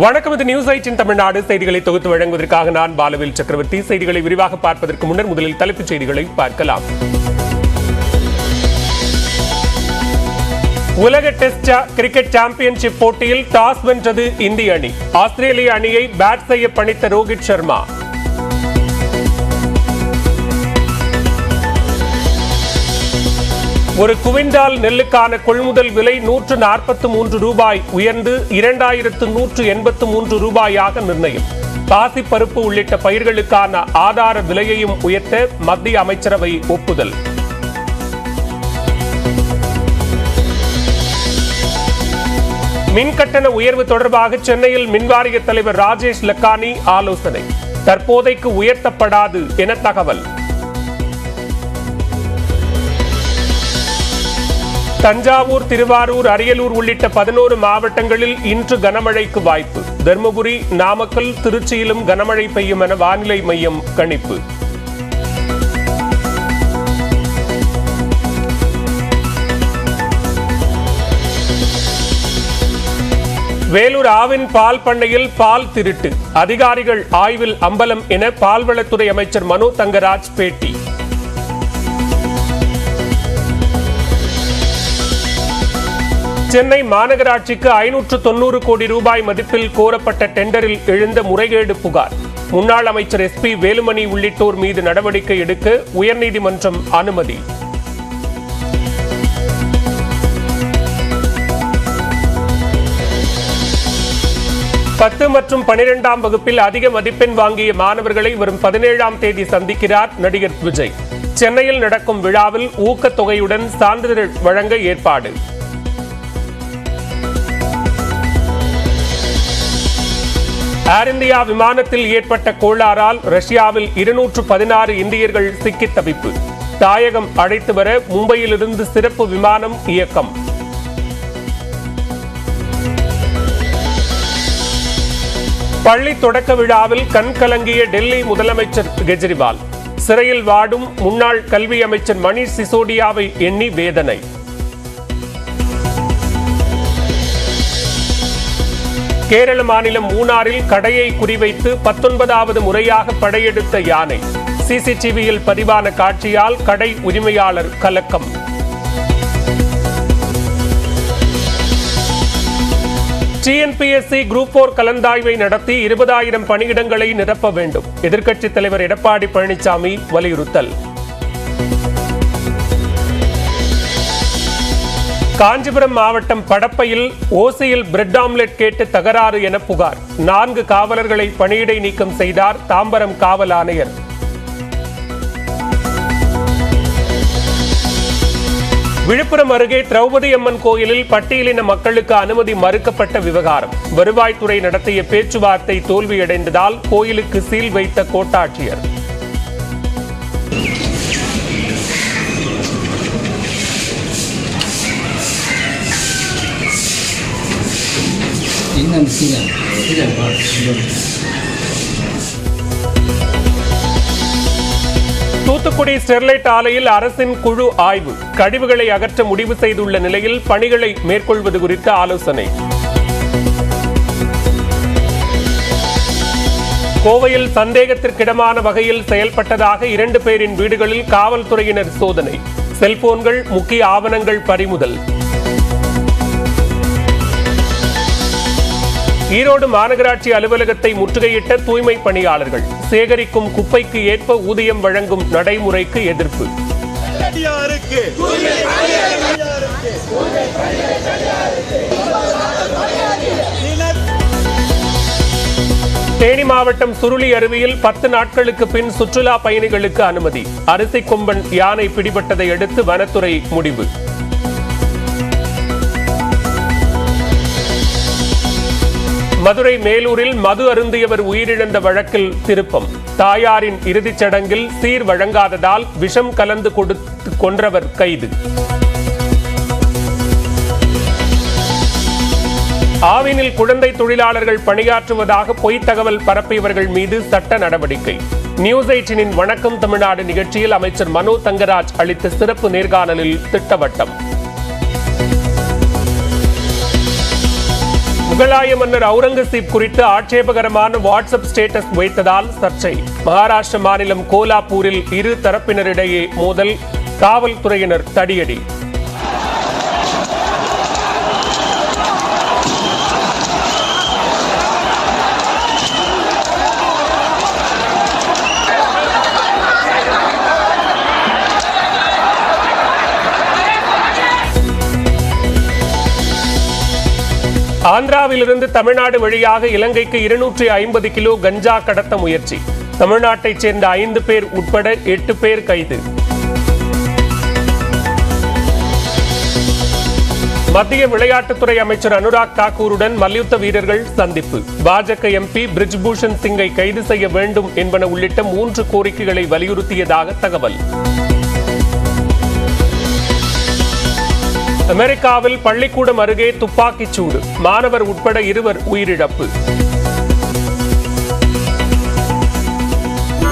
வணக்கம். இது நியூஸ் 8 தமிழ்நாடு செய்திகளை தொகுத்து வழங்குவதற்காக நான் பாலவேல் சக்கரவர்த்தி. செய்திகளை விரிவாக பார்ப்பதற்கு முன்னர் முதலில் தலைப்புச் செய்திகளை பார்க்கலாம். உலக டெஸ்ட் கிரிக்கெட் சாம்பியன்ஷிப் போட்டியில் டாஸ் வென்றது இந்திய அணி. ஆஸ்திரேலிய அணியை பேட் செய்ய பணித்த ரோஹித் சர்மா. ஒரு குவிண்டால் நெல்லுக்கான கொள்முதல் விலை 143 ரூபாய் உயர்ந்து 2183 ரூபாயாக நிர்ணயம். பாசிப்பருப்பு உள்ளிட்ட பயிர்களுக்கான ஆதார விலையையும் உயர்த்த மத்திய அமைச்சரவை ஒப்புதல். மின்கட்டண உயர்வு தொடர்பாக சென்னையில் மின்வாரிய தலைவர் ராஜேஷ் லக்கானி ஆலோசனை. தற்போதைக்கு உயர்த்தப்படாது என தகவல். தஞ்சாவூர், திருவாரூர், அரியலூர் உள்ளிட்ட 11 மாவட்டங்களில் இன்று கனமழைக்கு வாய்ப்பு. தர்மபுரி, நாமக்கல், திருச்சியிலும் கனமழை பெய்யும் என வானிலை மையம் கணிப்பு. வேலூர் ஆவின் பால் பண்ணையில் பால் திருட்டு, அதிகாரிகள் ஆய்வில் அம்பலம் என பால்வளத்துறை அமைச்சர் மனோ தங்கராஜ் பேட்டி. சென்னை மாநகராட்சிக்கு 590 கோடி ரூபாய் மதிப்பில் கோரப்பட்ட டெண்டரில் எழுந்த முறைகேடு புகார். முன்னாள் அமைச்சர் SP வேலுமணி உள்ளிட்டோர் மீது நடவடிக்கை எடுக்க உயர்நீதிமன்றம் அனுமதி. பத்து மற்றும் 12ஆம் வகுப்பில் அதிக மதிப்பெண் வாங்கிய மாணவர்களை வரும் 17ஆம் தேதி சந்திக்கிறார் நடிகர் விஜய். சென்னையில் நடக்கும் விழாவில் ஊக்கத்தொகையுடன் சான்றிதழ் வழங்க ஏற்பாடு. ஏர் இந்தியா விமானத்தில் ஏற்பட்ட கோளாறால் ரஷ்யாவில் 216 இந்தியர்கள் சிக்கித் தவிப்பு. தாயகம் அழைத்து வர மும்பையிலிருந்து சிறப்பு விமானம் இயக்கம். பள்ளி தொடக்க விழாவில் கண்கலங்கிய டெல்லி முதலமைச்சர் கெஜ்ரிவால். சிறையில் வாடும் முன்னாள் கல்வி அமைச்சர் மணீஷ் சிசோடியாவை எண்ணி வேதனை. கேரள மாநிலம் மூணாறில் கடையை குறிவைத்து 19வது முறையாக படையெடுத்த யானை. CCTVயில் பதிவான காட்சியால் கடை உரிமையாளர் கலக்கம். TNPSC Group 4 கலந்தாய்வை நடத்தி 20,000 பணியிடங்களை நிரப்ப வேண்டும். எதிர்க்கட்சித் தலைவர் எடப்பாடி பழனிசாமி வலியுறுத்தல். காஞ்சிபுரம் மாவட்டம் படப்பையில் ஓசியில் பிரெட் ஆம்லெட் கேட்டு தகராறு என புகார். 4 காவலர்களை பணியிடை நீக்கம் செய்தார் தாம்பரம் காவல் ஆணையர். விழுப்புரம் அருகே திரௌபதி அம்மன் கோயிலில் பட்டியலின மக்களுக்கு அனுமதி மறுக்கப்பட்ட விவகாரம். வருவாய்த்துறை நடத்திய பேச்சுவார்த்தை தோல்வியடைந்ததால் கோயிலுக்கு சீல் வைத்த கோட்டாட்சியர். தூத்துக்குடி ஸ்டெர்லைட் ஆலையில் அரசின் குழு ஆய்வு. கழிவுகளை அகற்ற முடிவு செய்துள்ள நிலையில் பணிகளை மேற்கொள்வது குறித்த ஆலோசனை. கோவையில் சந்தேகத்திற்கிடமான வகையில் செயல்பட்டதாக 2 பேரின் வீடுகளில் காவல்துறையினர் சோதனை. செல்போன்கள், முக்கிய ஆவணங்கள் பறிமுதல். ஈரோடு மாநகராட்சி அலுவலகத்தை முற்றுகையிட்ட தூய்மை பணியாளர்கள். சேகரிக்கும் குப்பைக்கு ஏற்ப ஊதியம் வழங்கும் நடைமுறைக்கு எதிர்ப்பு. தேனி மாவட்டம் சுருளி அருவியில் 10 நாட்களுக்கு பின் சுற்றுலா பயணிகளுக்கு அனுமதி. அரிசி கொம்பன் யானை பிடிபட்டதை அடுத்து வனத்துறை முடிவு. மதுரை மேலூரில் மது அருந்தியவர் உயிரிழந்த வழக்கில் திருப்பம். தாயாரின் இறுதிச் சடங்கில் சீர் வழங்காததால் விஷம் கலந்து கொடுத்து கொன்றவர் கைது. ஆவினில் குழந்தை தொழிலாளர்கள் பணியாற்றுவதாக பொய்த் தகவல் பரப்பியவர்கள் மீது சட்ட நடவடிக்கை. நியூஸ் 8 வணக்கம் தமிழ்நாடு நிகழ்ச்சியில் அமைச்சர் மனோ தங்கராஜ் அளித்த சிறப்பு நேர்காணலில் திட்டவட்டம். முகலாய மன்னர் அவுரங்கசீப் குறித்து ஆட்சேபகரமான வாட்ஸ்அப் ஸ்டேட்டஸ் வைத்ததால் சர்ச்சை. மகாராஷ்டிர மாநிலம் கோலாப்பூரில் இரு தரப்பினரிடையே மோதல், காவல்துறையினர் தடியடி. ஆந்திராவிலிருந்து தமிழ்நாடு வழியாக இலங்கைக்கு 250 கிலோ கஞ்சா கடத்த முயற்சி. தமிழ்நாட்டைச் சேர்ந்த 5 பேர் உட்பட 8 பேர் கைது. மத்திய விளையாட்டுத்துறை அமைச்சர் அனுராக் தாக்கூருடன் மல்யுத்த வீரர்கள் சந்திப்பு. பாஜக எம்பி பிரிஜ்பூஷன் சிங்கை கைது செய்ய வேண்டும் என்பன உள்ளிட்ட 3 கோரிக்கைகளை வலியுறுத்தியதாக தகவல். அமெரிக்காவில் பள்ளிக்கூடம் அருகே துப்பாக்கிச் சூடு, மாணவர் உட்பட 2 உயிரிழப்பு.